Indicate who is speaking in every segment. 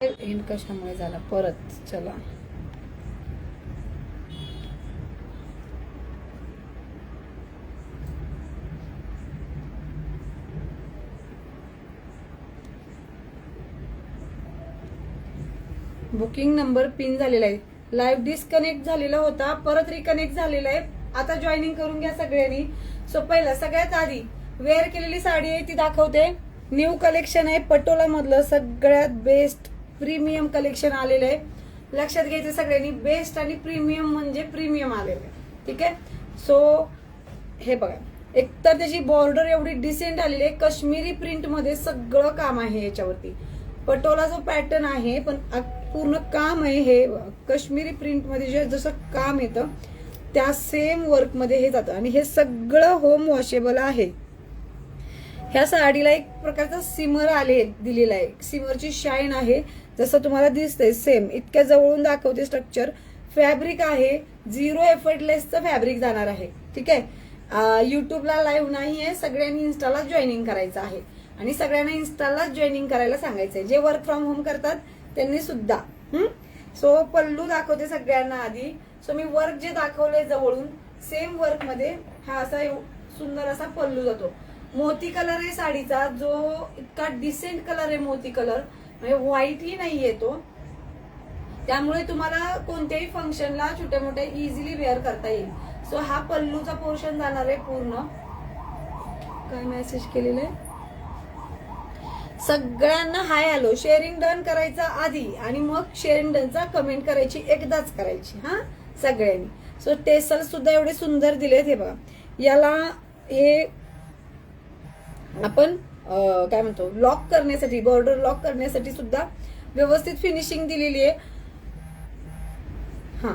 Speaker 1: End कशामुळे झाला परत. चला बुकिंग नंबर पिन झालेला आहे. लाईव्ह डिस्कनेक्ट झालेला होता, परत रिकनेक्ट झालेला आहे. आता जॉईनिंग करून घ्या सगळ्यांनी. सो पहिला सगळ्यात आधी वेअर केलेली साडी आहे ती दाखवते. न्यू कलेक्शन आहे, पटोला मधलं सगळ्यात बेस्ट प्रीमियम कलेक्शन आलेलं आहे. लक्षात घ्यायचं सगळ्यांनी, बेस्ट आणि प्रीमियम म्हणजे प्रीमियम आलेलं आहे. ठीक आहे. सो हे बघा, एकतर त्याची बॉर्डर एवढी डिसेंट आलेली आहे, काश्मीरी प्रिंट मध्ये सगळं काम आहे याच्यावरती. पटोला जो पॅटर्न आहे पण पूर्ण काम आहे हे काश्मीरी प्रिंट मध्ये जसं काम येतं त्या सेम वर्क मध्ये हे जातं आणि हे सगळं होम वॉशेबल आहे. ह्या साडीला एक प्रकारचा सिमर आले दिलेला आहे, सिमरची शाईन आहे जसं तुम्हाला दिसतंय सेम. इतक्या जवळून दाखवते स्ट्रक्चर. फॅब्रिक आहे 0 एफर्टलेसचं फॅब्रिक जाणार आहे. ठीक आहे. युट्यूबला लाईव्ह नाही आहे, सगळ्यांनी इन्स्टाला जॉईनिंग करायचं आहे आणि सगळ्यांना इन्स्टाला जॉईनिंग करायला सांगायचंय जे वर्क फ्रॉम होम करतात त्यांनी सुद्धा. सो पल्लू दाखवते सगळ्यांना आधी. सो मी वर्क जे दाखवलंय जवळून सेम वर्क मध्ये हा असा सुंदर असा पल्लू जातो. मोती कलर आहे साडीचा, जो इतका डिसेंट कलर आहे. मोती कलर म्हणजे व्हाईट ही नाहीये तो, त्यामुळे तुम्हाला कोणत्याही फंक्शनला छोट्या मोठ्या इझिली वेअर करता येईल. सो हा पल्लूचा पोर्शन जाणार आहे पूर्ण. काय मेसेज केलेलं आहे सगळ्यांना? Hi hello. शेअरिंग डन करायचा आधी आणि मग शेअरिंग डनचा कमेंट करायची, एकदाच करायची हा सगळ्यांनी. सो टेसल सुद्धा एवढे सुंदर दिलेत. हे बघा, याला हे आपण काय म्हणतो लॉक करण्यासाठी, बॉर्डर लॉक करण्यासाठी सुद्धा व्यवस्थित फिनिशिंग दिलेली आहे. हा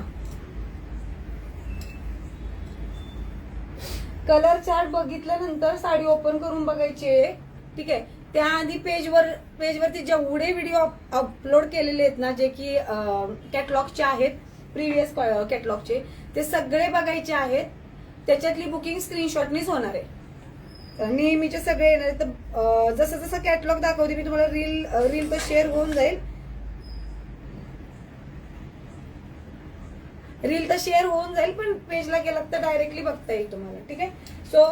Speaker 1: कलर चार्ट बघितल्यानंतर साडी ओपन करून बघायची आहे. ठीक आहे. त्याआधी पेजवरती जेवढे व्हिडिओ अपलोड केलेले आहेत ना, जे की कॅटलॉगचे आहेत, प्रिव्हियस कॅटलॉगचे, ते सगळे बघायचे आहेत. त्याच्यातली बुकिंग स्क्रीनशॉटनीच होणार आहे. नेहमीचे सगळे येणार आहेत. तर जसं जसं कॅटलॉग दाखवते मी तुम्हाला रील तर शेअर होऊन जाईल. पण पेजला गेलात तर डायरेक्टली बघता येईल तुम्हाला. ठीक आहे. सो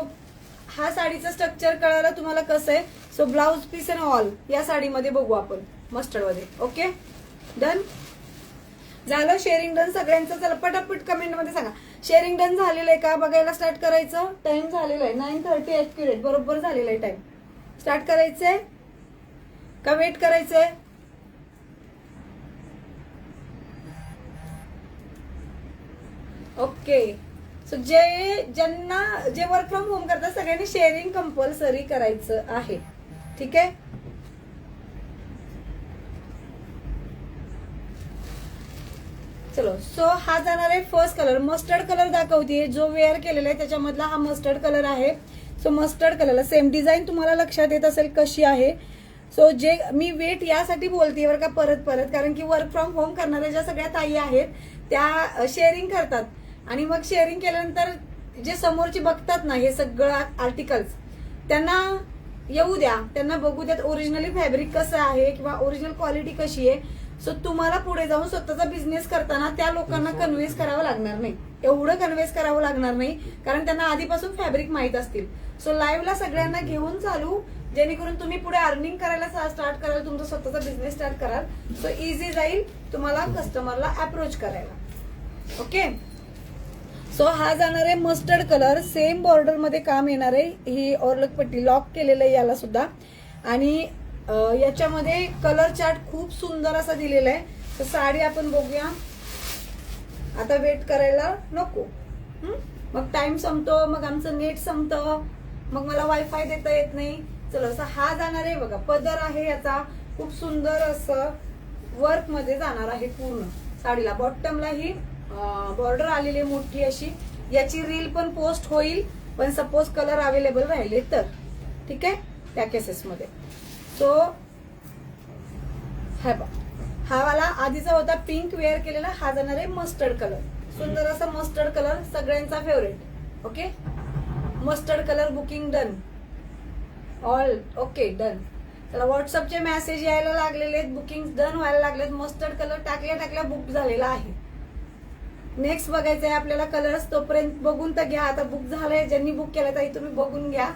Speaker 1: हा साडीचं स्ट्रक्चर कळायला तुम्हाला कसं आहे. So blouse peace and all या साडीमध्ये बघू आपण मस्टर्ड मध्ये. ओके डन झालं. शेअरिंग डन सगळ्यांचं. चला पटापट कमेंट मध्ये सांगा शेअरिंग डन झालेलं आहे का. बघायला स्टार्ट करायचं. टाइम झालेला आहे 9:30 ऍक्युरेट बरोबर झालेला आहे टाइम. स्टार्ट करायचंय का वेट करायचंय? ओके. सो ज्यांना जे वर्क फ्रॉम होम करतात सगळ्यांनी शेअरिंग कंपल्सरी करायचं आहे. ठीक आहे. चलो. सो हा जाणार आहे फर्स्ट कलर. मस्टर्ड कलर दाखवते, जो वेअर केलेला आहे त्याच्यामधला हा मस्टर्ड कलर आहे. सो मस्टर्ड कलरला सेम डिझाईन तुम्हाला लक्षात येत असेल कशी आहे. सो जे मी वेट यासाठी बोलते बरं का परत कारण की वर्क फ्रॉम होम करणाऱ्या ज्या सगळ्या ताई आहेत त्या शेअरिंग करतात आणि मग शेअरिंग केल्यानंतर जे समोरचे बघतात ना हे सगळं आर्टिकल्स, त्यांना येऊ द्या, त्यांना बघू द्यात ओरिजिनली फॅब्रिक कसं आहे किंवा ओरिजिनल क्वालिटी कशी आहे. सो तुम्हाला पुढे जाऊन स्वतःचा बिझनेस करताना त्या लोकांना कन्व्हिन्स करावं लागणार नाही, एवढं कन्व्हिन्स करावं लागणार नाही कारण त्यांना आधीपासून फॅब्रिक माहित असतील. सो लाईव्हला सगळ्यांना घेऊन चालू, जेणेकरून तुम्ही पुढे अर्निंग करायला स्टार्ट कराल, तुमचा स्वतःचा बिझनेस स्टार्ट कराल. सो इझी जाईल तुम्हाला कस्टमरला अप्रोच करायला. ओके. सो हा जाणार आहे मस्टर्ड कलर. सेम बॉर्डर मध्ये काम येणार आहे. ही ओरलक पट्टी लॉक केलेलं आहे याला सुद्धा आणि याच्यामध्ये कलर चार्ट खूप सुंदर असा दिलेला आहे. तर साडी आपण बघूया. आता वेट करायला नको. मग टाइम संपतो, मग आमचं नेट संपतं, मग मला वायफाय देता येत नाही. चलो. असा हा जाणार आहे बघा. पदर आहे याचा खूप सुंदर असं वर्क मध्ये जाणार आहे पूर्ण साडीला. बॉटमला ही बॉर्डर आलेली मोठी अशी. याची रील पण पोस्ट होईल, पण सपोज कलर अवेलेबल राहिले तर. ठीक आहे. त्या केसेस मध्ये. सो हा वाला आधीचा होता पिंक वेअर केलेला, हा जाणार आहे मस्टर्ड कलर. सुंदर असा मस्टर्ड कलर सगळ्यांचा favourite. Okay. Mustard colour booking done all. Okay done. त्याला व्हॉट्सअपचे मेसेज यायला लागलेले आहेत, बुकिंग डन व्हायला लागलेत. मस्टर्ड कलर टाकल्या टाकल्या बुक झालेला आहे. नेक्स्ट बघायचं आहे आपल्याला कलर्स. तोपर्यंत बघून तर घ्या, आता बुक झालंय. ज्यांनी बुक केलं तर तुम्ही बघून घ्या.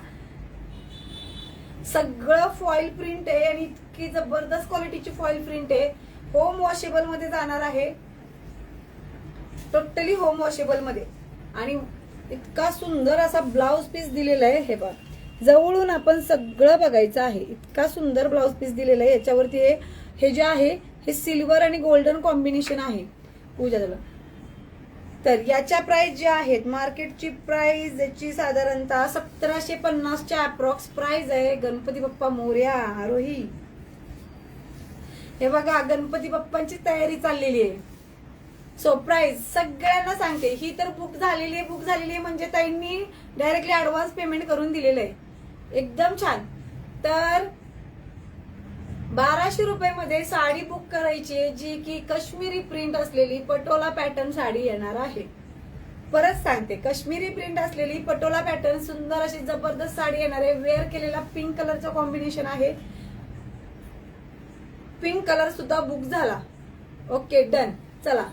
Speaker 1: सगळं फॉईल प्रिंट आहे आणि इतकी जबरदस्त क्वालिटीची फॉईल प्रिंट आहे. होम वॉशेबल मध्ये जाणार आहे, टोटली होम वॉशेबल मध्ये. आणि इतका सुंदर असा ब्लाउज पीस दिलेला आहे. हे बघा, जवळून आपण सगळं बघायचं आहे. इतका सुंदर ब्लाउज पीस दिलेला आहे. याच्यावरती हे जे आहे हे सिल्वर आणि गोल्डन कॉम्बिनेशन आहे पूजा झालं. तर याच्या प्राइस ज्या आहेत, मार्केटची प्राइस याची साधारणतः 1750च्या अप्रॉक्स प्राइस आहे. गणपती बाप्पा मोरया. आरोही, हे बघा गणपती बाप्पांची तयारी चाललेली आहे. सो प्राइस सगळ्यांना सांगते, ही तर बुक झालेली आहे म्हणजे ताईंनी डायरेक्टली ऍडव्हान्स पेमेंट करून दिलेलं आहे. एकदम छान. तर 1200 रुपये साडी बुक करायची आहे, जी की काश्मीरी प्रिंट असलेली पटोला पॅटर्न साडी येणार आहे. परत सांगते, काश्मीरी प्रिंट असलेली पटोला पॅटर्न सुंदर अशी जबरदस्त साडी येणार आहे. वेअर केलेला पिंक कलरचं कॉम्बिनेशन आहे. पिंक कलर सुद्धा बुक झाला. Okay, done. चला,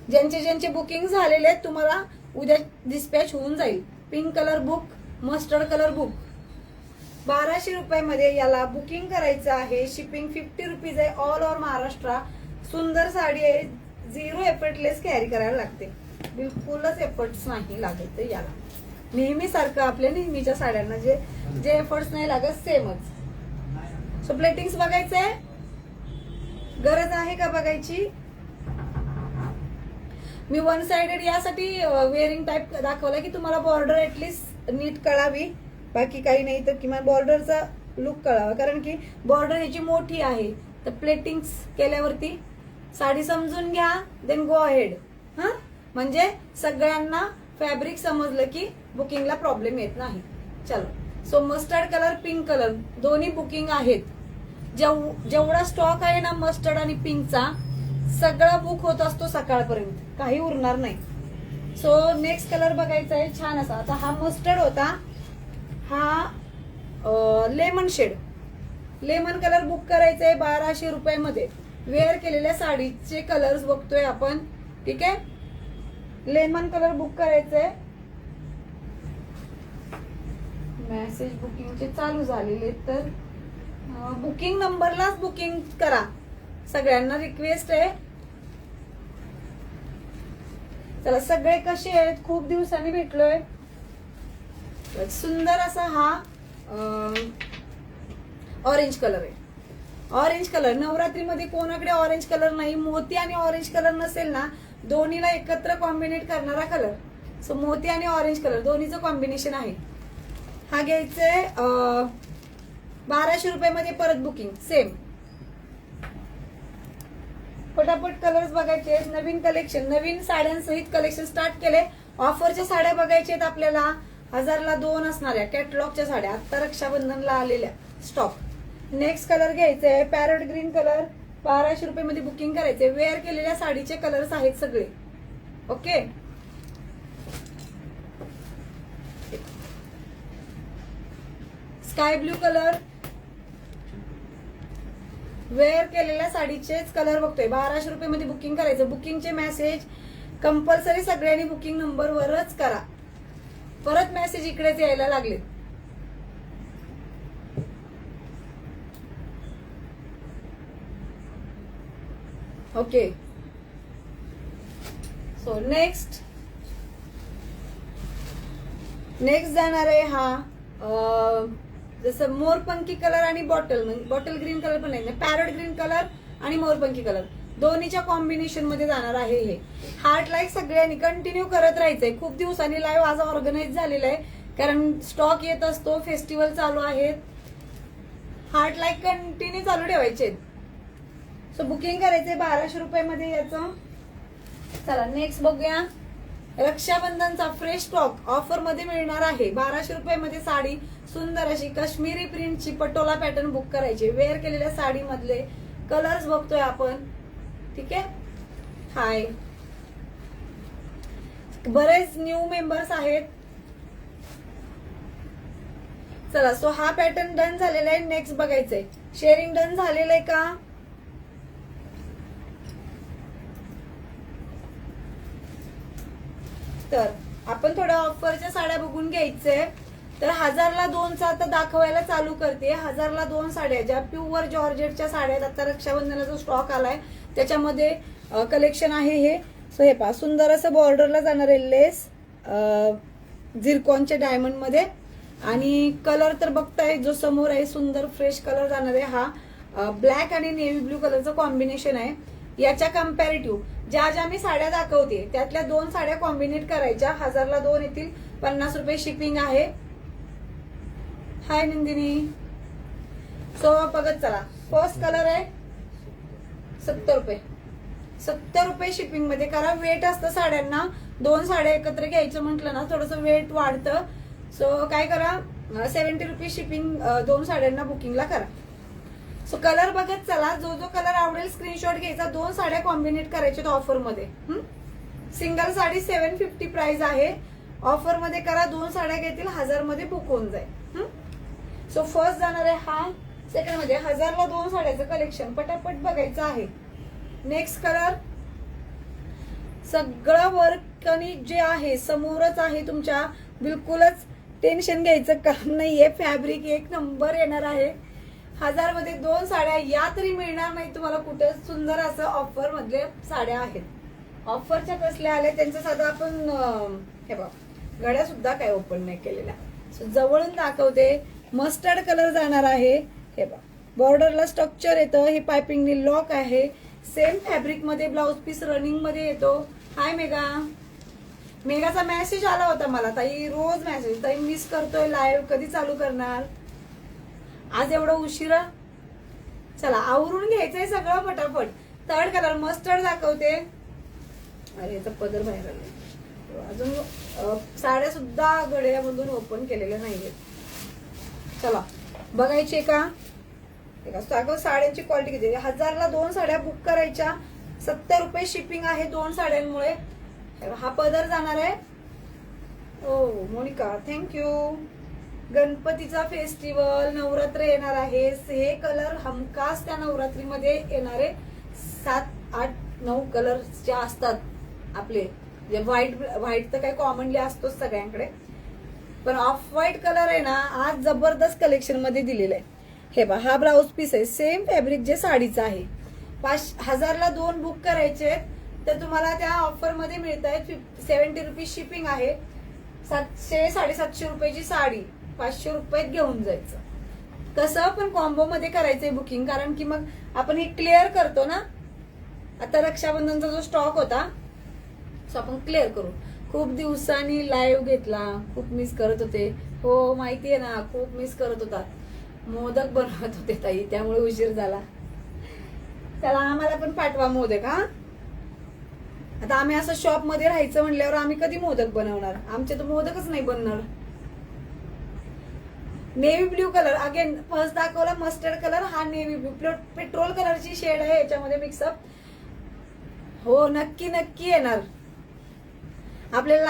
Speaker 1: ज्यांचे बुकिंग झालेले आहेत तुम्हाला उद्या डिस्पॅच होऊन जाईल. Pink colour book, mustard colour book. 1200 रुपये याला बुकिंग करायचं आहे. शिपिंग 50 रुपीज आहे. All over Maharashtra. सुंदर साडी आहे. 0 एफर्टलेस कॅरी करायला लागते. बिलकुलच एफर्ट्स नाही लागत याला. नेहमी सारखं आपल्या नेहमीच्या साड्यांना जे एफर्ट्स नाही लागत सेमच. सो प्लेटिंग्स बघायचंय, गरज आहे का बघायची. मी वन साइडेड यासाठी वेअरिंग टाइप दाखवला की तुम्हाला बॉर्डर ऍटलीस्ट नीट कळावी. बाकी काही नाही, तर किमान बॉर्डरचा लुक कळावा. कारण की बॉर्डर याची मोठी आहे. तर प्लेटिंग्स केल्यावरती साडी समजून घ्या, देन गो अहेड. हा, म्हणजे सगळ्यांना फॅब्रिक समजलं की बुकिंगला प्रॉब्लेम येत नाही. चलो, so mustard colour, pink colour दोन्ही बुकिंग आहेत. जेवढा स्टॉक आहे ना मस्टर्ड आणि पिंकचा, सगळा बुक होत असतो सकाळपर्यंत, काही उरणार नाही. सो नेक्स्ट कलर बघायचा आहे छान असा. आता हा मस्टर्ड होता, हा lemon shade. Lemon colour book करायचा आहे 1200 रुपये. वेअर केलेल्या साडीचे कलर्स बघतोय आपण. ठीक आहे, लेमन कलर बुक करायचंय. मेसेज बुकिंगचे चालू झालेले, तर बुकिंग नंबरलाच बुकिंग करा. सगळ्यांना रिक्वेस्ट आहे. चला, सगळे कसे आहेत, खूप दिवसांनी भेटलोय. सुंदर असा हा ऑरेंज कलर आहे. ऑरेंज कलर नवरात्रीमध्ये कोणाकडे ऑरेंज कलर नाही. मोती आणि ऑरेंज कलर नसेल ना, दोन्हीला एकत्र कॉम्बिनेट करणारा कलर. सो मोती आणि ऑरेंज कलर दोन्हीचं कॉम्बिनेशन आहे. हा घ्यायचंय 1200 रुपये. परत बुकिंग सेम. फटाफट कलर्स बघायचे. नवीन कलेक्शन, नवीन साड्यांसहित कलेक्शन स्टार्ट केले. ऑफरच्या साड्या बघायच्या आहेत आपल्याला. 1000ला 2 असणाऱ्या कॅटलॉगच्या साड्या आता रक्षाबंधनला आलेल्या स्टॉक. नेक्स्ट कलर घ्यायचे आहे पॅरट ग्रीन कलर. 1200 रुपये बुकिंग करायचे. वेअर केलेल्या साडीचे कलर्स आहेत सगळे. Okay, sky blue colour. Wear केलेल्या साडीचेच कलर बघतोय. 1200 रुपये बुकिंग करायचं. बुकिंगचे मेसेज कंपल्सरी सगळ्यांनी बुकिंग नंबरवरच करा. परत मेसेज इकडेच यायला लागले. ओके, सो नेक्स्ट जाणार आहे हा जसं मोरपंखी कलर आणि बॉटल ग्रीन कलर पण नाही, पॅरट ग्रीन कलर आणि मोरपंखी कलर दोन्हीच्या कॉम्बिनेशन मध्ये जाणार आहे. हे हार्ट लाईक सगळ्यांनी कंटिन्यू करत राहायचंय. खूप दिवसांनी लाईव्ह आज ऑर्गनाईज झालेला आहे, कारण स्टॉक येत असतो, फेस्टिवल चालू आहेत. हार्ट लाईक कंटिन्यू चालू ठेवायचे. सो बुकिंग करायचंय 1200 रुपये याचं. चला नेक्स्ट बघूया. रक्षाबंधनचा फ्रेश स्टॉक ऑफर मध्ये मिळणार आहे. 1200 रुपये साडी सुंदर अशी काश्मीरी प्रिंटची पटोला पॅटर्न बुक करायची. वेअर केलेल्या साडी मधले कलर्स बघतोय आपण. ठीक आहे, हाय, बरेच न्यू मेंबर्स आहेत. चला, सो हा पॅटर्न डन झालेला आहे. नेक्स्ट बघायचंय शेअरिंग डन झालेलं आहे का? तर आपण थोड्या ऑफरच्या साड्या बघून घ्यायचंय. तर 1000ला 2चा आता दाखवायला चालू करते. 1000ला 2 साड्या ज्या प्युअर जॉर्जेटच्या साड्या आहेत. आता रक्षाबंधनाला जो स्टॉक आलाय त्याच्यामध्ये कलेक्शन आहे हे. सो हे पहा, सुंदर असं बॉर्डरला जाणारे लेस झिरकॉनच्या डायमंड मध्ये. आणि कलर तर बघताय जो समोर आहे, सुंदर फ्रेश कलर जाणार आहे. हा ब्लॅक आणि नेव्ही ब्लू कलरचं कॉम्बिनेशन आहे. याच्या कम्पॅरेटिव्ह ज्या मी साड्या दाखवते त्यातल्या 2 साड्या कॉम्बिनेट करायच्या. 1000ला 2 येतील. 50 रुपये शिपिंग आहे. हाय नंदिनी. सो बघत चला, फर्स्ट कलर आहे 70 रुपये. 70 रुपये शिपिंग मध्ये करा. वेट असतं साड्यांना. 2 साड्या एकत्र घ्यायचं म्हटलं ना थोडंसं वेट वाढतं. सो काय करा, 70 रुपये शिपिंग 2 साड्यांना बुकिंगला करा. सो कलर बघत चला. जो जो कलर आवडेल स्क्रीनशॉट घ्यायचा. 2 साड्या कॉम्बिनेट करायच्या ऑफर मध्ये. सिंगल साडी 750 प्राइस आहे. ऑफर मध्ये करा. 2 साड्या घेतील. 1000 मध्ये बुक होऊन जाईल. सो फर्स्ट जाणार आहे हा. सेकंड मध्ये 1000ला 2 साड्याचं कलेक्शन पटापट बघायचं आहे. नेक्स्ट कलर, सगळं वर्क आणि जे आहे समोरच आहे तुमच्या. बिलकुलच टेन्शन घ्यायचं काम नाहीये. फॅब्रिक एक नंबर येणार आहे. 1000 मध्ये 2 साड्या या तरी मिळणार नाही तुम्हाला कुठे. सुंदर असं ऑफर मधले साड्या आहेत. ऑफरच्या कसल्या आल्या त्यांचं साधं आपण हे बघा, गड्या सुद्धा काय ओपन नाही केलेल्या. सो जवळून दाखवते. मस्टर्ड कलर जाणार आहे. हे बघा, बॉर्डरला स्ट्रक्चर येतं. हे पायपिंगनी लॉक आहे. सेम फॅब्रिक मध्ये ब्लाउज पीस रनिंग मध्ये येतो. हाय मेगा. मेगाचा मेसेज आला होता मला, ताई रोज मेसेज, ताई मिस करतोय लाईव्ह, कधी चालू करणार. आज एवढं उशिरा. चला आवरून घ्यायचंय सगळं पटापट. थर्ड कलर मस्टर्ड दाखवते. अरे याचा पदर बाहेर आला. अजून साड्या सुद्धा गड्यामधून ओपन केलेल्या नाहीयेत. चला बघायची का. साड्यांची क्वालिटी किती. 1000ला 2 साड्या बुक करायच्या. 70 रुपये शिपिंग आहे 2 साड्यांमुळे. हा पदर जाणार आहे. ओ मोनिका थँक्यू. गणपतीचा फेस्टिवल, नवरात्र येणार आहे. हे कलर हमखास त्या नवरात्रीमध्ये येणारे 7, 8, 9 कलर जे असतात आपले. जे व्हाईट तर काही कॉमनली असतोच सगळ्यांकडे, पण ऑफ व्हाईट कलर आहे ना आज जबरदस्त कलेक्शन मध्ये दिलेलं आहे. हे बघा, हा ब्लाउज पीस आहे. सेम फॅब्रिक जे साडीचं आहे. 1000ला 2 बुक करायचे तर तुम्हाला त्या ऑफर मध्ये मिळत आहेत. 70 रुपये शिपिंग आहे. 700-750 रुपयाची साडी 500 रुपयात घेऊन जायचं. कसं पण कॉम्बो मध्ये करायचंय बुकिंग, कारण की मग आपण हे क्लिअर करतो ना. आता रक्षाबंधनचा जो स्टॉक होता सो आपण क्लिअर करू. खूप दिवसांनी लाईव्ह घेतला. खूप मिस करत होते. हो माहितीये ना, खूप मिस करत होता. मोदक बनवत होते ताई, त्यामुळे उशीर झाला. चला आम्हाला पण पाठवा मोदक. हा आता आम्ही असं शॉप मध्ये राहायचं म्हणल्यावर आम्ही कधी मोदक बनवणार. आमचे तर मोदकच नाही बनणार. Navy blue colour again first दाखवला मस्टर्ड कलर. हा नेव्ही ब्ल्यू पेट्रोल कलरची शेड आहे याच्यामध्ये मिक्सअप. हो नक्की नक्की येणार. आपल्याला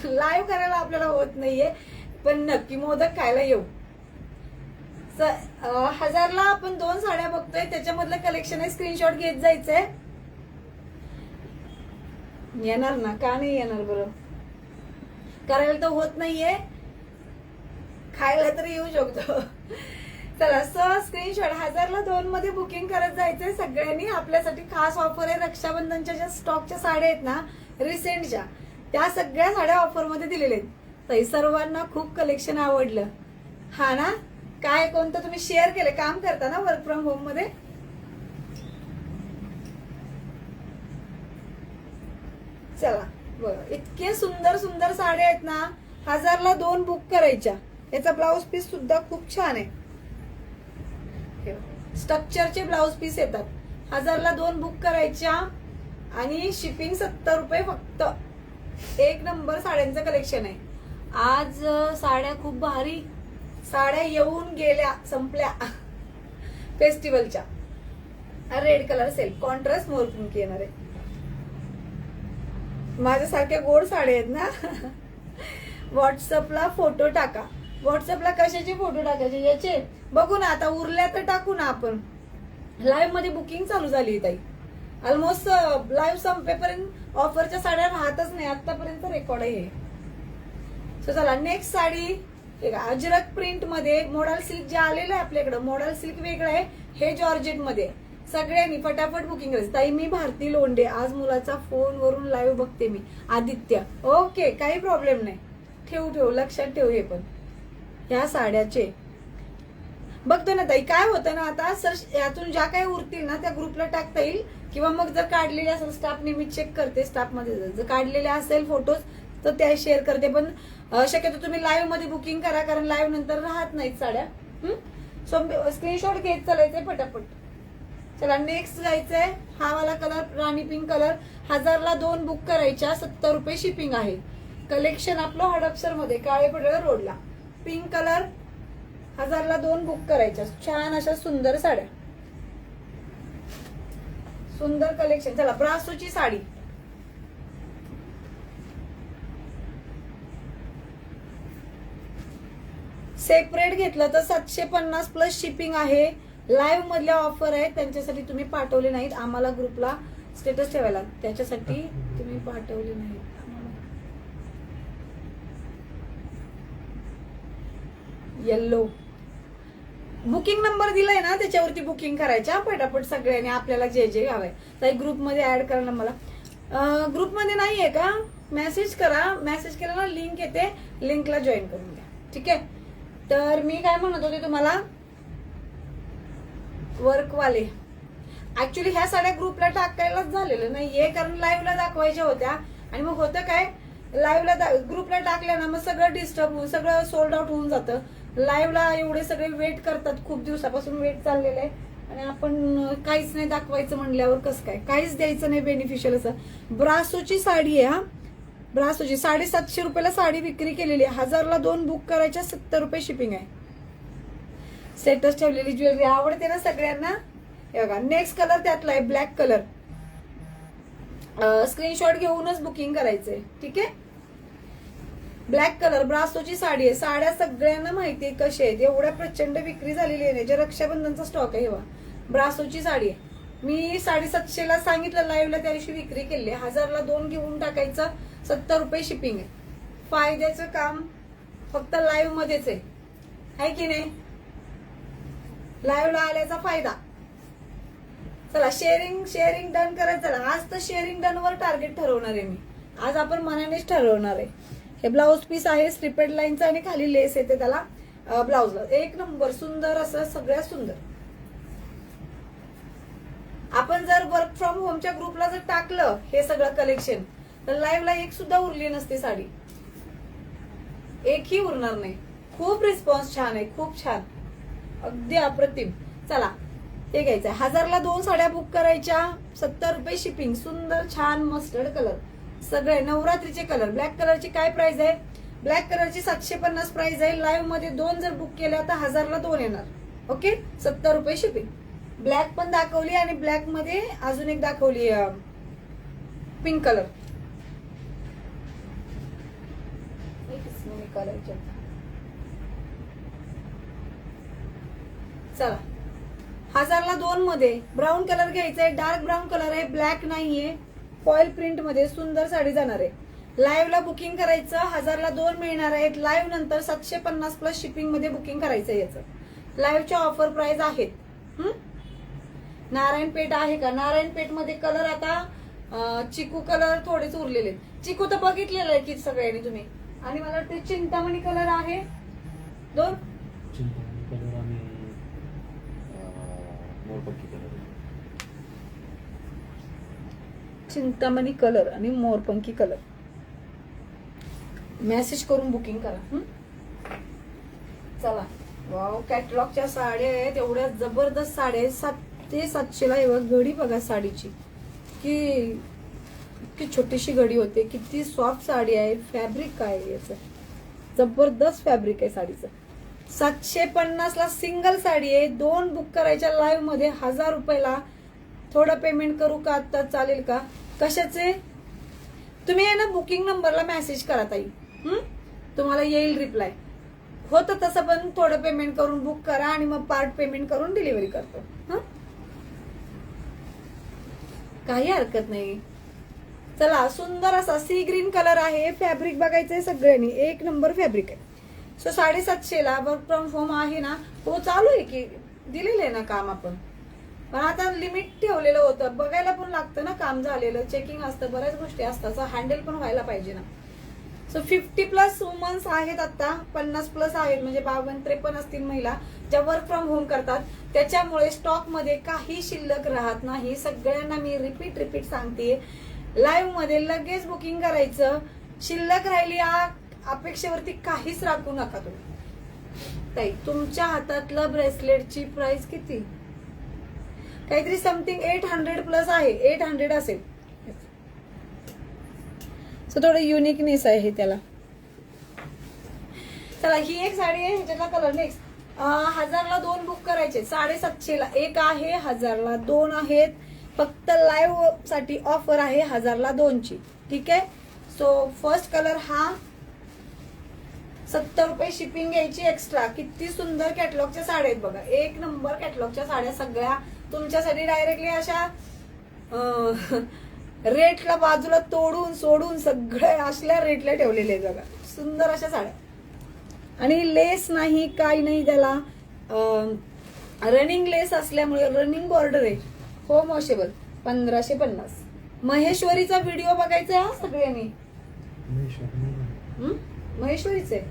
Speaker 1: लाईव्ह करायला आपल्याला होत नाहीये, पण नक्की मोदक खायला येऊ. 1000ला आपण 2 साड्या बघतोय. त्याच्यामधलं कलेक्शन आहे. स्क्रीनशॉट घेत जायचंय. येणार ना, का नाही येणार बरं. करायला तर होत नाहीये, खायला तरी येऊ शकतो. चला स्क्रीनशॉट 1000ला 2 मध्ये बुकिंग करत जायचंय सगळ्यांनी. आपल्यासाठी खास ऑफर आहे. रक्षाबंधनच्या ज्या स्टॉकच्या साड्या आहेत ना रिसेंटच्या, त्या सगळ्या साड्या ऑफर मध्ये दिलेल्या आहेत. ताई सर्वांना खूप कलेक्शन आवडलं. हा ना, काय कोणतं तुम्ही शेअर केलं, काम करता ना वर्क फ्रॉम होम मध्ये. चला बघा, इतके सुंदर सुंदर साड्या आहेत ना. 1000ला 2 बुक करायच्या. याचा ब्लाउज पीस सुद्धा खूप छान आहे. स्ट्रक्चरचे ब्लाउज पीस येतात. 1000ला 2 बुक करायच्या आणि शिपिंग 70 रुपये फक्त. एक नंबर साड्यांचं कलेक्शन आहे. आज साड्या खूप भारी साड्या येऊन गेल्या, संपल्या फेस्टिवलच्या. रेड कलर सेल कॉन्ट्रास्ट मोर पिंक येणार आहे. माझ्यासारख्या गोड साड्या आहेत ना. व्हॉट्सअपला फोटो टाका. व्हॉट्सअपला कशाचे फोटो टाकायचे. याचे बघू ना आता उरल्या तर टाकू ना आपण. लाईव्ह मध्ये बुकिंग चालू झाली ताई. ऑलमोस्ट लाईव्ह संपेपर्यंत ऑफरच्या साड्या राहतच नाही, आतापर्यंत रेकॉर्ड आहे. सो चला नेक्स्ट साडी अजरक प्रिंट मध्ये मॉडल सिल्क जे आलेलं आहे आपल्याकडे. मॉडल सिल्क वेगळं आहे, हे जॉर्जेट मध्ये. सगळ्यांनी फटाफट बुकिंग करायचं. ताई मी भारती लोंढे, आज मुलाचा फोन वरून लाईव्ह बघते मी. आदित्य ओके, काही प्रॉब्लेम नाही. ठेवू लक्षात ठेवू. हे पण ह्या साड्याचे बघतो ना ताई. काय होतं ना आता सर, यातून ज्या काही उरतील ना त्या ग्रुपला टाकता येईल, किंवा मग जर काढलेले असेल स्टाफने, मी चेक करते स्टाफमध्ये जर काढलेले असेल फोटोज तर त्या शेअर करते. पण शक्यतो तुम्ही लाईव्ह मध्ये बुकिंग करा, कारण लाईव्ह नंतर राहत नाहीत साड्या. सो स्क्रीनशॉट घेत चालायचंय पटापट. चला नेक्स्ट जायचंय. हा वाला कलर राणी पिंक कलर. 1000ला 2 बुक करायच्या, 70 रुपये शिपिंग आहे. कलेक्शन आपलं हडपसर मध्ये, काळेपडळ रोडला. पिंक कलर 1000ला 2 बुक करायच्या. छान अशा सुंदर साड्या, सुंदर कलेक्शन. चला ब्रासोची साडी. सेपरेट घेतलं तर 750 प्लस शिपिंग आहे. लाईव्ह मधल्या ऑफर आहेत, त्यांच्यासाठी तुम्ही पाठवले नाहीत आम्हाला ग्रुपला स्टेटस ठेवायला, त्याच्यासाठी तुम्ही पाठवले नाहीत. येल्लो बुकिंग नंबर दिलाय ना, त्याच्यावरती बुकिंग करायच्या पटापट सगळ्यांनी. आपल्याला जे जे हवंय तर ग्रुपमध्ये ऍड करा ना. मला ग्रुपमध्ये नाहीये का, मेसेज करा. मेसेज केला ना लिंक येते, लिंकला जॉईन करून द्या. ठीक आहे. तर मी काय म्हणत होते तुम्हाला, वर्कवाले ऍक्च्युली ह्या साड्या ग्रुपला टाकायलाच झालेलं नाहीये, कारण लाईव्हला दाखवायच्या होत्या. आणि मग होतं काय, लाईव्हला ग्रुपला टाकल्या ना मग सगळं डिस्टर्ब होऊन सगळं सोल्ड आउट होऊन जातं. लाईव्हला एवढे सगळे वेट करतात, खूप दिवसापासून वेट चाललेलं आहे, आणि आपण काहीच नाही दाखवायचं म्हणल्यावर कसं काय, काहीच द्यायचं नाही बेनिफिशियल असं. ब्रासोची साडी आहे. हा ब्रासोची 750 रुपयाला साडी विक्री केलेली आहे. 1000ला 2 बुक करायच्या, 70 रुपये शिपिंग आहे. सेटच ठेवलेली ज्वेलरी आवडते ना सगळ्यांना. हे बघा नेक्स्ट कलर त्यातला आहे, ब्लॅक कलर. स्क्रीनशॉट घेऊनच बुकिंग करायचंय. ठीक आहे. ब्लॅक कलर ब्रासोची साडी आहे. साड्या सगळ्यांना माहिती आहे कशा आहेत, एवढ्या प्रचंड विक्री झालेली आहे. जे रक्षाबंधनचा स्टॉक आहे. ब्रासोची साडी आहे. मी 750ला सांगितलं लाईव्हला, त्या दिवशी विक्री केली. 1000ला 2 घेऊन टाकायचं, 70 रुपये शिपिंग आहे. फायद्याचं काम फक्त लाईव्ह मध्येच आहे की नाही. लाईव्हला आल्याचा फायदा. चला शेअरिंग डन करायचं. चला आज तर शेअरिंग डन वर टार्गेट ठरवणार आहे मी. आज आपण मनानेच ठरवणार आहे. हे ब्लाऊज पीस आहे स्ट्रिपेड लाईनचा, आणि खाली लेस येते त्याला ब्लाऊजला. एक नंबर सुंदर असं, सगळ्यात सुंदर. आपण जर वर्क फ्रॉम होमच्या ग्रुपला जर टाकलं हे सगळं कलेक्शन, तर लाईव्हला एक सुद्धा उरली नसते साडी, एकही उरणार नाही. खूप रिस्पॉन्स छान आहे, खूप छान, अगदी अप्रतिम. चला हे घ्यायचंय. 1000ला 2 साड्या बुक करायच्या, 70 रुपये शिपिंग. सुंदर छान मस्टर्ड कलर, सगळे नवरात्रीचे कलर. ब्लॅक कलरची काय प्राइस आहे, ब्लॅक कलरची 750 प्राइस आहे. लाईव्ह मध्ये 2 जर बुक केल्या तर 1000ला 2 येणार. ओके, 70 रुपये शिपिंग. ब्लॅक पण दाखवली, आणि ब्लॅक मध्ये अजून एक दाखवली पिंक कलर. चला 1000ला 2 मध्ये ब्राऊन कलर घ्यायचा आहे. डार्क ब्राऊन कलर आहे, ब्लॅक नाहीये. फॉइल प्रिंट मध्ये सुंदर साडी जाणार आहे. लाईव्हला बुकिंग करायचं, 1000ला 2 मिळणार आहेत. लाईव्ह नंतर 750 प्लस शिपिंग मध्ये बुकिंग करायचं. याचं लाईव्हच्या ऑफर प्राइस आहेत. नारायणपेठ आहे का, नारायणपेठ मध्ये कलर आता चिकू कलर थोडेच उरलेले. चिकू तर बघितलेलं आहे की सगळ्यांनी तुम्ही. आणि मला वाटते चिंतामणी कलर आहे 2. चिंतामणी कलर आणि मोरपंखी कलर. मेसेज करून बुकिंग करा. चला वाव, कॅटलॉगच्या साड्या आहेत, एवढ्या जबरदस्त साड्या आहेत. 700-700ला एवढं घडी बघा साडीची, की छोटीशी घडी होते. किती सॉफ्ट साडी आहे. फॅब्रिक काय आहे याचं, जबरदस्त फॅब्रिक आहे साडीचं. 750ला सिंगल साडी आहे. 2 बुक करायच्या लाईव्ह मध्ये 1000 रुपयाला. थोडं पेमेंट करू का आता, चालेल का, कशाचे. तुम्ही आहे ना बुकिंग नंबरला मेसेज करा ताई, तुम्हाला येईल रिप्लाय. होतं तसं, पण थोडं पेमेंट करून बुक करा आणि मग पार्ट पेमेंट करून डिलिव्हरी करतो. हं? काही हरकत नाही. चला, सुंदर असा सी ग्रीन कलर आहे. फॅब्रिक बघायचंय सगळ्यांनी, एक नंबर फॅब्रिक आहे. सो 750 ला वर्क फ्रॉम होम आहे ना. हो, चालू आहे की, दिलेलं आहे ना काम आपण, पण आता लिमिट ठेवलेलं होतं. बघायला पण लागतं ना, काम झालेलं चेकिंग असतं, बऱ्याच गोष्टी असतात, हँडल पण व्हायला पाहिजे ना. सो 50+ वुमन्स आहेत आता, 50+ आहेत, म्हणजे 52-53 असतील महिला ज्या वर्क फ्रॉम होम करतात. त्याच्यामुळे स्टॉक मध्ये काही शिल्लक राहत नाही. सगळ्यांना मी रिपीट सांगते, लाईव्ह मध्ये लगेच बुकिंग करायचं. शिल्लक राहिली अपेक्षेवरती काहीच राखू नका तुम्ही. ताई, तुमच्या हातातलं ब्रेसलेटची प्राइस किती? काहीतरी समथिंग 800+ आहे, 800 असेल. सो थोडं युनिकनेस आहे त्याला. चला, ही एक साडी आहे, ह्याच्यातला कलर नेक्स्ट. 1000ला 2 बुक करायचे, 750ला एक आहे, 1000ला 2 आहेत. फक्त लाईव्ह साठी ऑफर आहे 1000ला 2ची. ठीक आहे. सो फर्स्ट कलर हा 70 रुपये शिपिंग घ्यायची एक्स्ट्रा. किती सुंदर कॅटलॉगच्या साड्या आहेत बघा, एक नंबर कॅटलॉगच्या साड्या सगळ्या तुमच्यासाठी. डायरेक्टली अशा रेटला बाजूला तोडून सोडून सगळे असल्या रेटला ठेवलेले आहेत बघा, सुंदर अशा साड्या. आणि लेस नाही, काही नाही त्याला. रनिंग लेस असल्यामुळे रनिंग बॉर्डर आहे. Home washable 1550. महेश्वरीचा व्हिडिओ बघायचा आहे सगळ्यांनी. महेश्वरीच आहे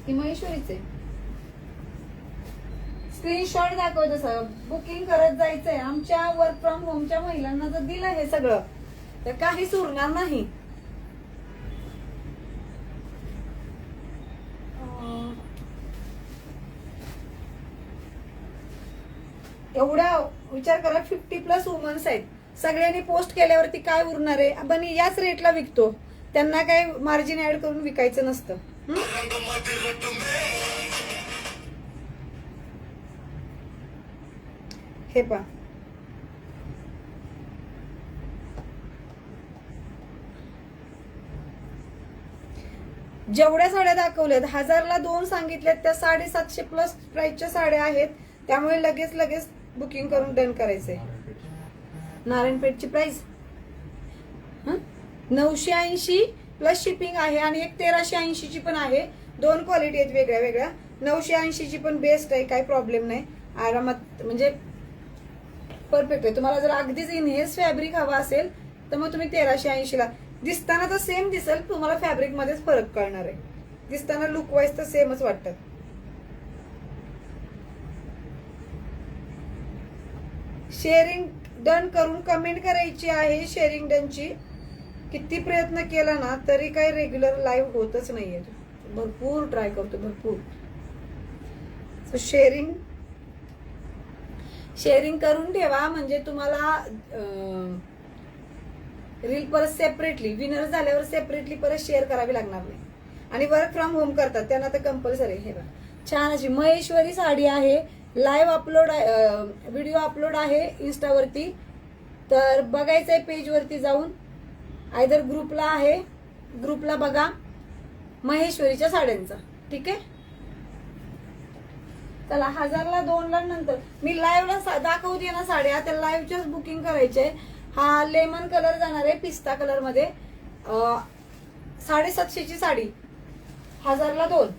Speaker 1: की महेश्वरीच आहे. स्क्रीनशॉट दाखवायचं, सर बुकिंग करत जायचंय. आमच्या वर्क फ्रॉम होमच्या महिलांना जर दिलं हे सगळं तर काहीच उरणार नाही. एवढा विचार करा, 50+ वुमन्स आहेत. सगळ्यांनी पोस्ट केल्यावरती काय उरणार आहे? आपण याच रेटला विकतो, त्यांना काय मार्जिन ऍड करून विकायचं नसतं. हे पहा, जेवढ्या साड्या दाखवल्यात, 1000ला 2 सांगितल्यात, त्या 750+ प्राइसच्या साड्या आहेत. त्यामुळे लगेच बुकिंग करून डन करायचंय. नारायणपेठची प्राइस 980+ शिपिंग आहे आणि एक 1380ची पण आहे. 2 क्वालिटी आहेत वेगळ्या वेगळ्या. 980ची पण बेस्ट आहे, काही प्रॉब्लेम नाही, आरामात म्हणजे परफेक्ट आहे. तुम्हाला जर अगदीच इनहेस फॅब्रिक हवा असेल तर मग तुम्ही 1380ला. दिसताना तर सेम दिसेल, तुम्हाला फॅब्रिक मध्येच फरक कळणार आहे. दिसताना लुक वाईज तर सेमच वाटतात. शेअरिंग डन करून कमेंट करायची आहे. शेअरिंग डनची किती प्रयत्न केला ना तरी काही रेग्युलर लाईव्ह होतच नाहीये. भरपूर ट्राय करतो, भरपूर. सो शेअरिंग करून ठेवा, म्हणजे तुम्हाला रील परत सेपरेटली विनर झाल्यावर सेपरेटली परत शेअर करावी लागणार नाही. आणि वर्क फ्रॉम होम करतात त्यांना तर कंपल्सरी. हे बघा, छान अशी महेश्वरी साडी आहे. लाईव्ह अपलोड व्हिडिओ अपलोड आहे इन्स्टावरती, तर बघायचंय पेज वरती जाऊन. आयदर ग्रुपला आहे, ग्रुपला बघा महेश्वरीच्या साड्यांचा. ठीक आहे. चला, 1000ला 2 नंतर मी लाईव्हला दाखवते ना साड्या, त्या लाईव्हच्याच बुकिंग करायचे. हा लेमन कलर जाणार आहे पिस्ता कलर मध्ये. 750ची साडी 1000ला 2.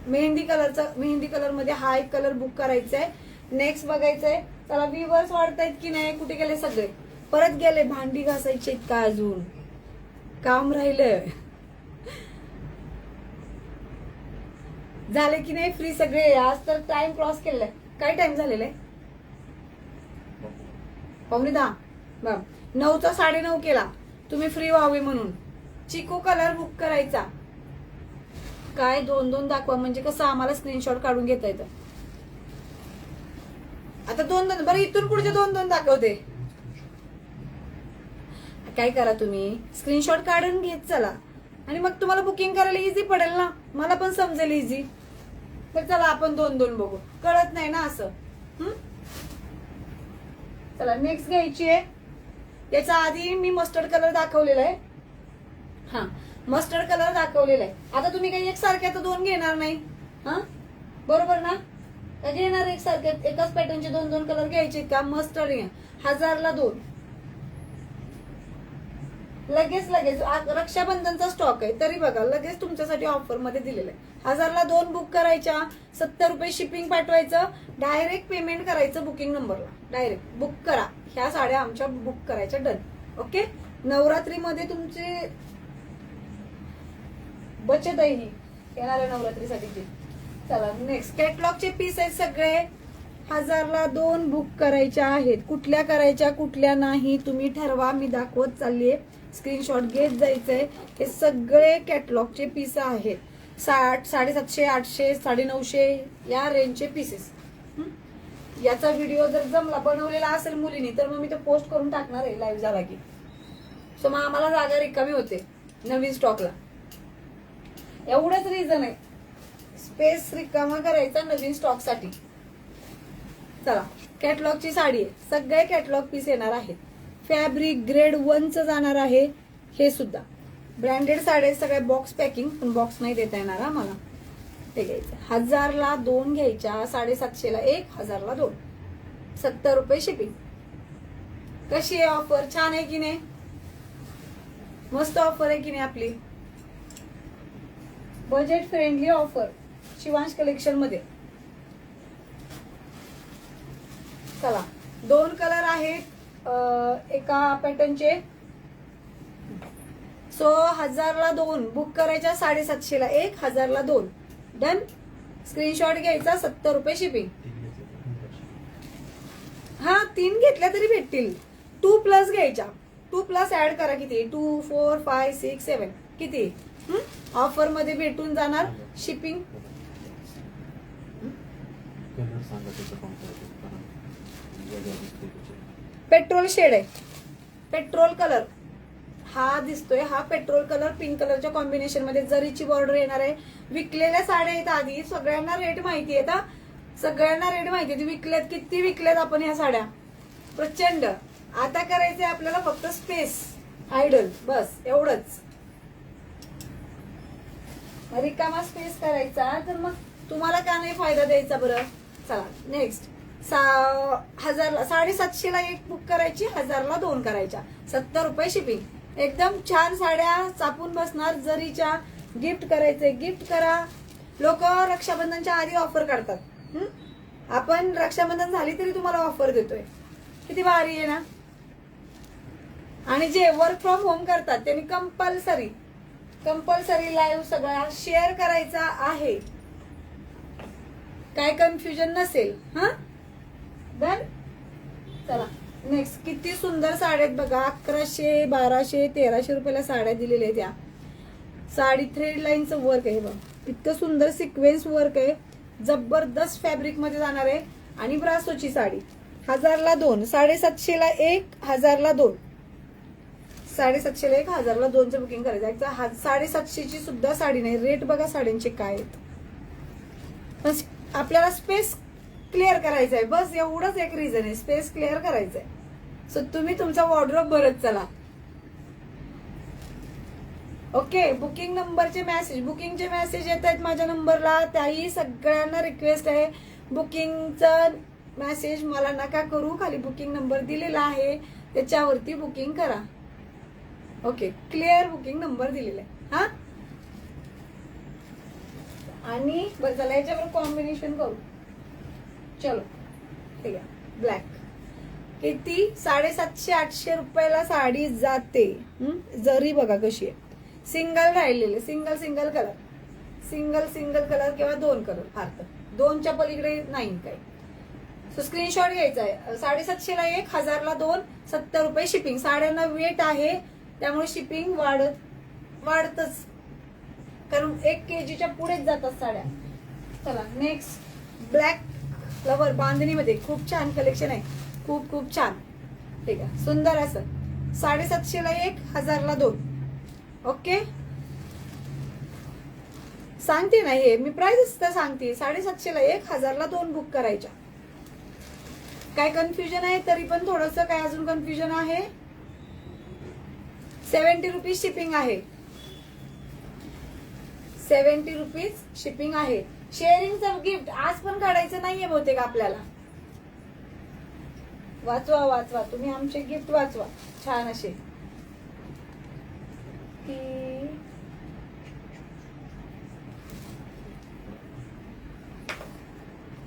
Speaker 1: मेहंदी कलर मध्ये हा एक कलर बुक करायचा आहे. नेक्स्ट बघायचंय. चला, व्ह्यूअर्स वाढतायत की नाही? कुठे गेले सगळे? परत गेले. भांडी घासायचे का अजून काम राहिलं? झाले की नाही फ्री सगळे? आज तर टाइम क्रॉस केलाय. काय टाइम झालेला आहे? 9:45. 9चा 9:30 केला तुम्ही फ्री व्हावे म्हणून. चिकू कलर बुक करायचा. काय 2 दाखवा, म्हणजे कसं आम्हाला स्क्रीनशॉट काढून घेता येतं. आता 2 बरं, इथून पुढचे 2 दाखवते. काय करा, तुम्ही स्क्रीनशॉट काढून घेत चला आणि मग तुम्हाला बुकिंग करायला इझी पडेल ना, मला पण समजेल इझी. तर चला, आपण 2 बघू. कळत नाही ना असं. चला, नेक्स्ट घ्यायची आहे. याच्या आधी मी मस्टर्ड कलर दाखवलेला आहे. हा, मस्टर्ड कलर दाखवलेला आहे. आता तुम्ही काही एकसारख्या तर दोन घेणार नाही, हा बरोबर ना? का घेणार एकसारख्या? एकाच पॅटर्नचे दोन दोन कलर घ्यायचे का? मस्टर्ड घ्या, 1000ला 2. लगेच रक्षाबंधनचा स्टॉक आहे तरी बघा लगेच तुमच्यासाठी ऑफर मध्ये दिलेलं आहे. 1000ला 2 बुक करायच्या, 70 रुपये शिपिंग पाठवायचं, डायरेक्ट पेमेंट करायचं बुकिंग नंबरला. डायरेक्ट बुक करा, ह्या साड्या आमच्या बुक करायच्या, डन. ओके, नवरात्रीमध्ये तुमची बचत आहे ही येणाऱ्या नवरात्रीसाठीची. चला नेक्स्ट, कॅटलॉगचे पीस आहेत सगळे. 1000ला 2 बुक करायच्या आहेत. कुठल्या करायच्या कुठल्या नाही तुम्ही ठरवा, मी दाखवत चाललीये. स्क्रीनशॉट घेत जायचंय. हे सगळे कॅटलॉगचे पीस आहेत. 60, 750, 800, 950 या रेंजचे पीसेस. याचा व्हिडिओ जर जमला बनवलेला असेल मुलींनी तर मग मी तो पोस्ट करून टाकणार आहे लाईव्ह झाला की. सो मग आम्हाला जागा रिकामी होते नवीन स्टॉकला. एवढंच रिझन आहे, स्पेस रिकामा करायचा नवीन स्टॉक साठी. चला, कॅटलॉगची साडी आहे, सगळे कॅटलॉग पीस येणार आहेत. फॅब्रिक ग्रेड 1चं जाणार आहे. हे सुद्धा ब्रँडेड साड्या सगळ्या, बॉक्स पॅकिंग, पण बॉक्स नाही देता येणार आम्हाला. ते घ्यायचं 1000ला 2 घ्यायच्या, 750ला 1, 1000ला 2, 70 रुपये शिपिंग. कशी आहे ऑफर? छान आहे की नाही? मस्त ऑफर आहे की नाही आपली? Budget friendly offer Shivansh collection मध्ये. चला, 2 कलर आहेत एका पॅटर्नचे. सो 1000ला 2 बुक करायच्या, 750ला 1, 1000ला 2, डन. स्क्रीनशॉट घ्यायचा, 70 रुपये शिपिंग. हा 3 घेतल्या तरी भेटतील. 2 प्लस घ्यायच्या, 2 प्लस ऍड करा. किती? 2, 4, 5, 6, 7 किती? ऑफर मध्ये भेटून जाणार. शिपिंग पेट्रोल शेड आहे, पेट्रोल कलर हा दिसतोय. हा पेट्रोल कलर पिंक कलरच्या कॉम्बिनेशन मध्ये जरीची बॉर्डर येणार आहे. विकलेल्या साड्या आहेत आधी, सगळ्यांना रेट माहिती आहे. सगळ्यांना रेट माहिती आहे. विकल्यात, किती विकल्यात आपण ह्या साड्या? प्रचंड. आता करायचंय आपल्याला फक्त स्पेस आयडल, बस एवढंच. रिकामा स्पेस करायचा, तर मग तुम्हाला का नाही फायदा द्यायचा बरं? चला नेक्स्ट, 1000ला 750ला 1 बुक करायची, 1000ला 2 करायच्या, 70 रुपये शिपिंग. एकदम छान साड्या, चापून बसणार, जरीच्या. गिफ्ट करायचंय, गिफ्ट करा. लोक रक्षाबंधनच्या आधी ऑफर काढतात. आपण रक्षाबंधन झाली तरी तुम्हाला ऑफर देतोय. किती भारी आहे ना? आणि जे वर्क फ्रॉम होम करतात त्यांनी कंपल्सरी लाईव्ह सगळा शेअर करायचा आहे. काय कन्फ्युजन नसेल. हा डन. चला नेक्स्ट, किती सुंदर साड्या आहेत बघा. 1100, 1200, 1300 रुपयाला साड्या दिलेल्या आहेत. त्या साडी थ्रेड लाईनचं वर्क आहे बघ, इतकं सुंदर सिक्वेन्स वर्क आहे. जबरदस्त फॅब्रिक मध्ये जाणार आहे. आणि ब्रासोची साडी. 1000ला 2, 750ला 1, 1000ला 2, 750ला 1, 1000ला 2चं बुकिंग करायचं. 750ची सुद्धा साडी नाही. रेट बघा साड्यांचे काय आहेत. आपल्याला स्पेस क्लिअर करायचा आहे, बस एवढंच एक रिझन आहे. स्पेस क्लिअर करायचं आहे. सो तुम्ही तुमचा वॉर्डरोब भरत चला. ओके, बुकिंग नंबरचे मेसेज, बुकिंगचे मेसेज येत आहेत माझ्या नंबरला. त्याही सगळ्यांना रिक्वेस्ट आहे, बुकिंगचा मेसेज मला नका करू. खाली बुकिंग नंबर दिलेला आहे, त्याच्यावरती बुकिंग करा. ओके, क्लिअर बुकिंग नंबर दिलेला आहे. हा, आणि बरं चला याच्यावर कॉम्बिनेशन करू. चलो ठीक आहे. ब्लॅक किती? 750-800 रुपयाला साडी जाते. जरी बघा कशी आहे. सिंगल राहिलेले, सिंगल कलर, सिंगल कलर किंवा 2 कलर, फार तर 2च्या पलीकडे नाही काही. सो स्क्रीनशॉट घ्यायचा आहे. 750ला 1, 1000ला 2, 70 रुपये शिपिंग. साड्यांना वेट आहे त्यामुळे शिपिंग वाढतच, कारण 1 kgच्या पुढेच जातात साड्या. चला नेक्स्ट, ब्लॅक फ्लवर बांधणीमध्ये खूप छान कलेक्शन आहे. खूप छान. ठीक आहे, सुंदर असं. 750ला 1, 1000ला 2. ओके, सांगते ना हे मी प्राइस तर सांगते. 750ला 1, 1000ला 2 बुक करायच्या. काय कन्फ्युजन आहे? तरी पण थोडस काय अजून कन्फ्युजन आहे. 70 रुपीज शिपिंग आहे. 70 रुपीज शिपिंग आहे. शेअरिंगचं गिफ्ट आज पण काढायचं नाहीये बहुतेक आपल्याला. वाचवा वाचवा तुम्ही आमचे गिफ्ट वाचवा छान असे.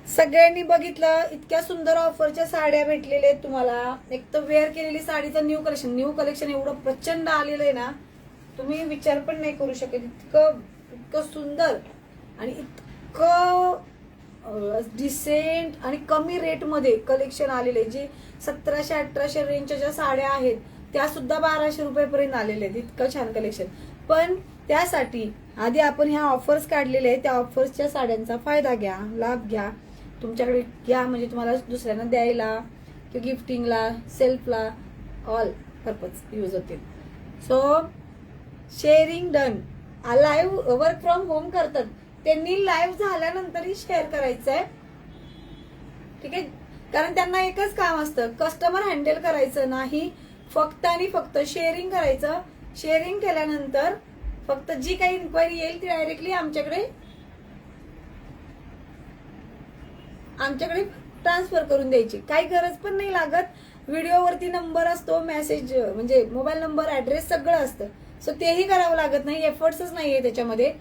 Speaker 1: सगळ्यांनी बघितलं इतक्या सुंदर ऑफरच्या साड्या भेटलेल्या आहेत तुम्हाला. एक तर वेअर केलेली साडीचं न्यू कलेक्शन एवढं प्रचंड आलेलं आहे ना, तुम्ही विचार पण नाही करू शकत. इतकं सुंदर आणि इतकं डिसेंट आणि कमी रेटमध्ये कलेक्शन आलेले. जे 1700-1800 रेंजच्या ज्या साड्या आहेत त्या सुद्धा 1200 रुपयापर्यंत आलेल्या आहेत. इतकं छान कलेक्शन. पण त्यासाठी आधी आपण ह्या ऑफर्स काढलेल्या आहेत, त्या ऑफर्सच्या साड्यांचा फायदा घ्या, लाभ घ्या, तुमच्याकडे घ्या, म्हणजे तुम्हाला दुसऱ्यांना द्यायला किंवा गिफ्टिंगला, सेल्फला, ऑल पर्पज यूज होतील. So sharing done. Live work from home करतात त्यांनी लाईव्ह झाल्यानंतरही शेअर करायचंय, ठीक आहे. कारण त्यांना एकच काम असतं, कस्टमर हँडल करायचं नाही, फक्त आणि फक्त शेअरिंग करायचं. शेअरिंग केल्यानंतर फक्त जी काही इन्क्वायरी येईल ती डायरेक्टली आमच्याकडे ट्रान्सफर करून द्यायची. काही गरज पण नाही लागत. व्हिडिओवरती नंबर असतो, मेसेज म्हणजे मोबाईल नंबर, ऍड्रेस सगळं असतं. सो तेही करावं लागत नाही, एफर्ट्सच नाहीये त्याच्यामध्ये.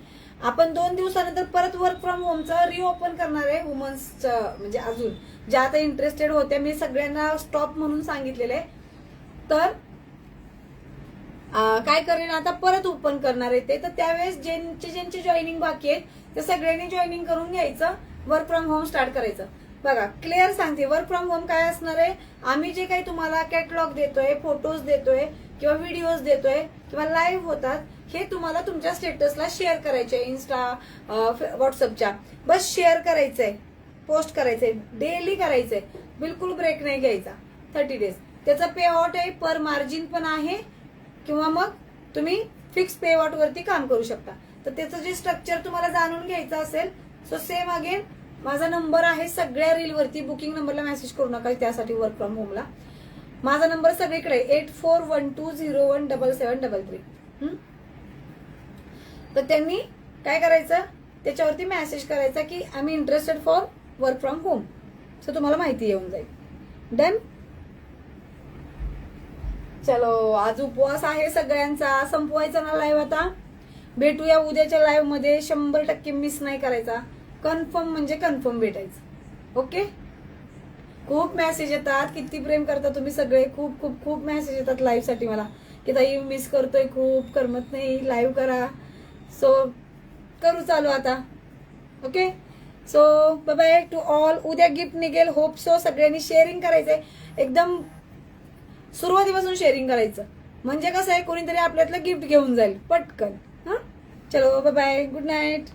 Speaker 1: आपण 2 दिवसानंतर परत वर्क फ्रॉम होमचं रिओपन करणार आहे वुमन्सचं, म्हणजे अजून ज्या आता इंटरेस्टेड होत्या मी सगळ्यांना स्टॉप म्हणून सांगितलेलं आहे. तर काय करेन आता परत ओपन करणार आहे ते. तर त्यावेळेस ज्यांची जॉईनिंग बाकी आहेत ते सगळ्यांनी जॉईनिंग करून घ्यायचं, वर्क फ्रॉम होम स्टार्ट करायचं. बघा क्लिअर सांगते, वर्क फ्रॉम होम काय असणार आहे. आम्ही जे काही तुम्हाला कॅटलॉग देतोय, फोटोज देतोय किंवा व्हिडिओज देतोय किंवा लाईव्ह होतात, हे तुम्हाला तुमच्या स्टेटसला शेअर करायचे, इन्स्टा व्हॉट्सअपच्या. बस शेअर करायचंय, पोस्ट करायचंय, डेली करायचंय, बिलकुल ब्रेक नाही घ्यायचा. 30 डेज त्याचा पे आउट आहे, पर मार्जिन पण आहे, किंवा मग तुम्ही फिक्स पे आउट वरती काम करू शकता. तर त्याचं जे स्ट्रक्चर तुम्हाला जाणून घ्यायचं असेल, सो सेम अगेन माझा नंबर आहे सगळ्या रील वरती. बुकिंग नंबरला मेसेज करू नका त्यासाठी वर्क फ्रॉम होमला. माझा नंबर सगळीकडे 8412017733. तर त्यांनी काय करायचं, त्याच्यावरती मेसेज करायचा की आम्ही interested for work from home. So तुम्हाला माहिती येऊन जाईल. डन. चलो आज उपवास आहे सगळ्यांचा, संपवायचा ना लाईव्ह आता. भेटूया उद्याच्या लाईव्ह मध्ये. 100% मिस नाही करायचा. कन्फर्म म्हणजे कन्फर्म भेटायचं. ओके. खूप मेसेज येतात, किती प्रेम करता तुम्ही सगळे. खूप खूप खूप मेसेज येतात लाईव्ह साठी मला की ताई मिस करतोय खूप, करमत नाही, लाईव्ह करा. सो करू चालू आता. Okay. So bye bye to all. उद्या गिफ्ट निघेल, होप सो. सगळ्यांनी शेअरिंग करायचंय, एकदम सुरुवातीपासून शेअरिंग करायचं, म्हणजे कसं आहे कोणीतरी आपल्यातलं गिफ्ट घेऊन जाईल पटकन. हा चलो बाय बाय, गुड नाईट.